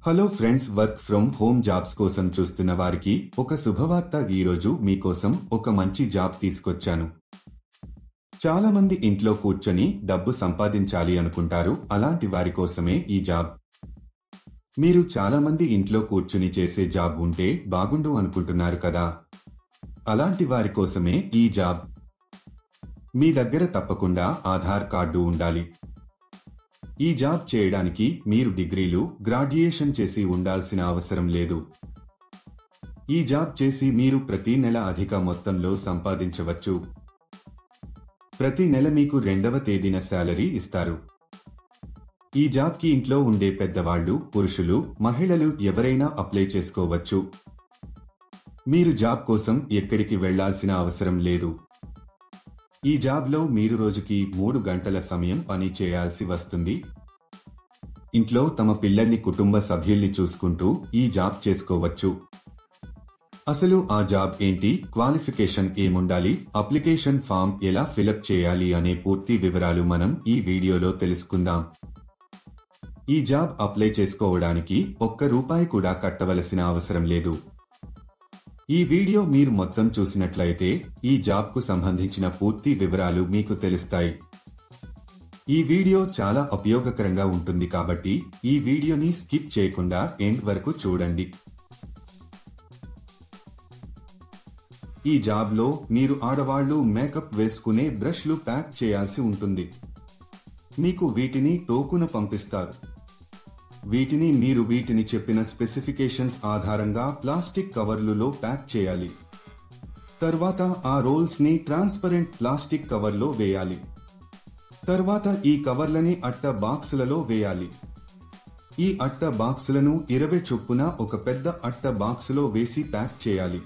Hello friends, work from home jobs కోసం చూస్తున్న వారికి ఒక శుభవార్త. ఈరోజు మీకోసం ఒక మంచి జాబ్ తీసుకొచ్చాను. చాలా మంది ఇంట్లో కూర్చొని డబ్బు సంపాదించాలి అనుకుంటారు. అలాంటి వారి కోసమే ఈ జాబ్. మీరు చాలా మంది ఇంట్లో కూర్చుని చేసే జాబ్ ఉంటే బాగుండు అనుకుంటున్నారు కదా. అలాంటి వారి కోసమే ఈ జాబ్. మీ దగ్గర తప్పకుండా ఆధార్ కార్డు ఉండాలి. ఈ జాబ్ చేయడానికి మీరు డిగ్రీలు, గ్రాడ్యుయేషన్ చేసి ఉండాల్సిన అవసరం లేదు. ఈ జాబ్ చేసి మీరు ప్రతి నెల అధిక మొత్తంలో సంపాదించవచ్చు. ప్రతి నెల మీకు 2వ తేదీన శాలరీ ఇస్తారు. ఈ జాబ్కి ఇంట్లో ఉండే పెద్దవాళ్లు, పురుషులు, మహిళలు ఎవరైనా అప్లై చేసుకోవచ్చు. మీరు జాబ్ కోసం ఎక్కడికి వెళ్లాల్సిన అవసరం లేదు. ఈ జాబ్లో మీరు రోజుకి 3 గంటల సమయం పని చేయాల్సి వస్తుంది. ఇంట్లో తమ పిల్లల్ని, కుటుంబ సభ్యుల్ని చూసుకుంటూ ఈ జాబ్ చేసుకోవచ్చు. అసలు ఆ జాబ్ ఏంటి, క్వాలిఫికేషన్ ఏముండాలి, అప్లికేషన్ ఫామ్ ఎలా ఫిలప్ చేయాలి అనే పూర్తి వివరాలు మనం ఈ వీడియోలో తెలుసుకుందాం. ఈ జాబ్ అప్లై చేసుకోవడానికి ₹1 కూడా కట్టవలసిన అవసరం లేదు. ఈ వీడియో మీరు మొత్తం చూసినట్లయితే ఈ జాబ్కు సంబంధించిన పూర్తి వివరాలు మీకు తెలుస్తాయి. ఈ వీడియో చాలా ఉపయోగకరంగా ఉంటుంది కాబట్టి ఈ వీడియోని స్కిప్ చేయకుండా ఎండ్ వరకు చూడండి. ఈ జాబ్లో మీరు ఆడవాళ్లు మేకప్ వేసుకునే బ్రష్లు ప్యాక్ చేయాల్సి ఉంటుంది. మీకు వీటిని టోకున పంపిస్తారు. వీటిని చెప్పిన స్పెసిఫికేషన్స్ ఆధారంగా ప్లాస్టిక్ కవర్లులో ప్యాక్ చేయాలి. తర్వాత ఆ రోల్స్ ని ట్రాన్స్పరెంట్ ప్లాస్టిక్ కవర్లో వేయాలి. తర్వాత ఈ కవర్లని అట్ట బాక్సులలో వేయాలి. ఈ అట్ట బాక్సులను 20 చొప్పున ఒక పెద్ద అట్ట బాక్సులో వేసి ప్యాక్ చేయాలి.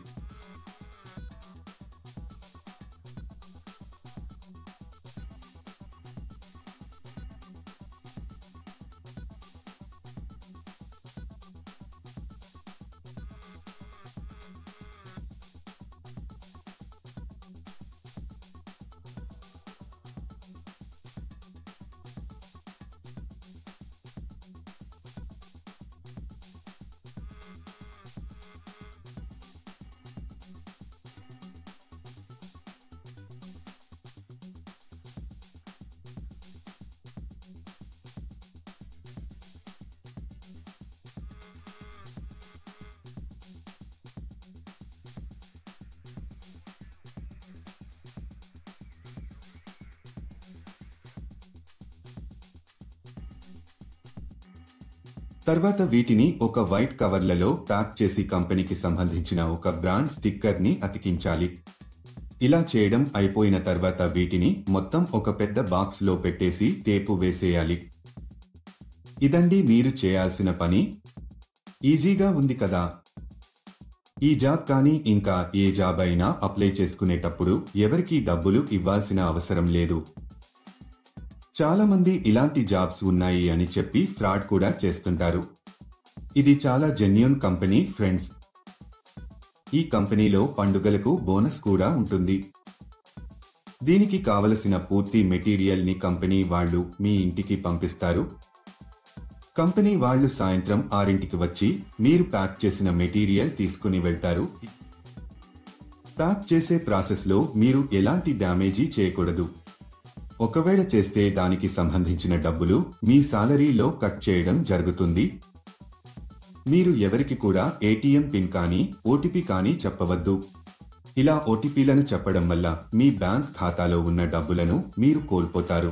తర్వాత వీటిని ఒక వైట్ కవర్లలో ప్యాక్ చేసి కంపెనీకి సంబంధించిన ఒక బ్రాండ్ స్టిక్కర్ ని అతికించాలి. ఇలా చేయడం అయిపోయిన తర్వాత వీటిని మొత్తం ఒక పెద్ద బాక్స్ లో పెట్టేసి టేపు వేసేయాలి. ఇదండి మీరు చేయాల్సిన పని. ఈజీగా ఉంది కదా. ఈ జాబ్ కానీ ఇంకా ఏ జాబ్ అయినా అప్లై చేసుకునేటప్పుడు ఎవరికీ డబ్బులు ఇవ్వాల్సిన అవసరం లేదు. చాలా మంది ఇలాంటి జాబ్స్ ఉన్నాయి అని చెప్పి ఫ్రాడ్ కూడా చేస్తుంటారు. ఇది చాలా జెన్యూన్ కంపెనీ ఫ్రెండ్స్. ఈ కంపెనీలో పండుగలకు బోనస్ కూడా ఉంటుంది. దీనికి కావలసిన పూర్తి మెటీరియల్ ని కంపెనీ వాళ్ళు మీ ఇంటికి పంపిస్తారు. కంపెనీ వాళ్ళు సాయంత్రం 6ంటికి వచ్చి మీరు ప్యాక్ చేసిన మెటీరియల్ తీసుకుని వెళ్తారు. ప్యాక్ చేసే ప్రాసెస్ లో మీరు ఎలాంటి డ్యామేజీ చేయకూడదు. ఒకవేళ చేస్తే దానికి సంబంధించిన డబ్బులు మీ సాలరీలో కట్ చేయడం జరుగుతుంది. మీరు ఎవరికి కూడా ఏటీఎం పిన్ కానీ ఓటీపీ కానీ చెప్పవద్దు. ఇలా ఓటీపీలను చెప్పడం వల్ల మీ బ్యాంక్ ఖాతాలో ఉన్న డబ్బులను మీరు కోల్పోతారు.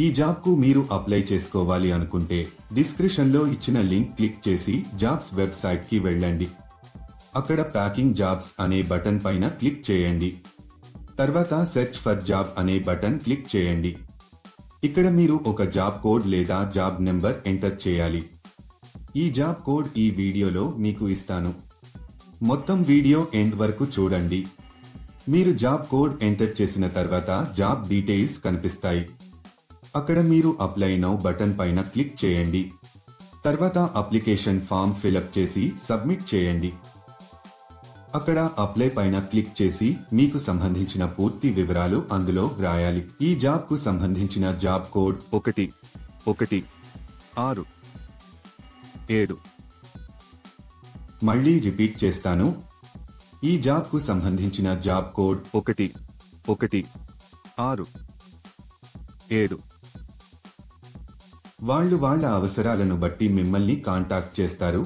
ఈ జాబ్కు మీరు అప్లై చేసుకోవాలి అనుకుంటే డిస్క్రిప్షన్లో ఇచ్చిన లింక్ క్లిక్ చేసి జాబ్స్ వెబ్సైట్కి వెళ్ళండి. అక్కడ ప్యాకింగ్ జాబ్స్ అనే బటన్ పైన క్లిక్ చేయండి. తర్వాత సెర్చ్ ఫర్ జాబ్ అనే బటన్ క్లిక్ చేయండి. ఇక్కడ మీరు ఒక జాబ్ కోడ్ లేదా జాబ్ నెంబర్ ఎంటర్ చేయాలి. ఈ జాబ్ కోడ్ ఈ వీడియోలో మీకు ఇస్తాను. మొత్తం వీడియో ఎండ్ వరకు చూడండి. మీరు జాబ్ కోడ్ ఎంటర్ చేసిన తర్వాత జాబ్ డీటెయిల్స్ కనిపిస్తాయి. అక్కడ మీరు అప్లై నౌ బటన్ పైన క్లిక్ చేయండి. తర్వాత అప్లికేషన్ ఫామ్ ఫిలప్ చేసి సబ్మిట్ చేయండి. అక్కడ అప్లై పైన క్లిక్ చేసి మీకు సంబంధించిన పూర్తి వివరాలు అందులో వ్రాయాలి. ఈ జాబ్ కు సంబంధించిన జాబ్ కోడ్ 116. 7. మళ్ళీ రిపీట్ చేస్తాను. ఈ జాబ్కు సంబంధించిన జాబ్ కోడ్ 1167. వాళ్ళు వాళ్ళ అవసరాలను బట్టి మిమ్మల్ని కాంటాక్ట్ చేస్తారు.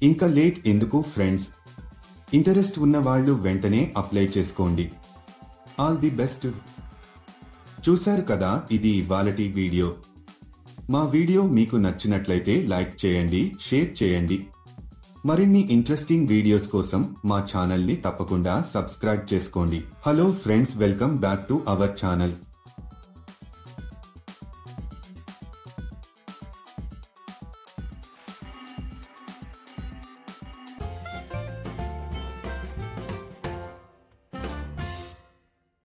ఇంకా లేట్ ఎందుకు ఫ్రెండ్స్? ఇంటరెస్ట్ ఉన్న వాళ్ళు వెంటనే అప్లై చేసుకోండి. All the best. చూశారు కదా, ఇది ఇవాళటి వీడియో. మా వీడియో మీకు నచ్చినట్లయితే లైక్ చేయండి, షేర్ చేయండి. మరిన్ని ఇంట్రెస్టింగ్ వీడియోస్ కోసం మా ఛానల్ని తప్పకుండా సబ్స్క్రైబ్ చేసుకోండి. Hello friends, welcome back to our channel.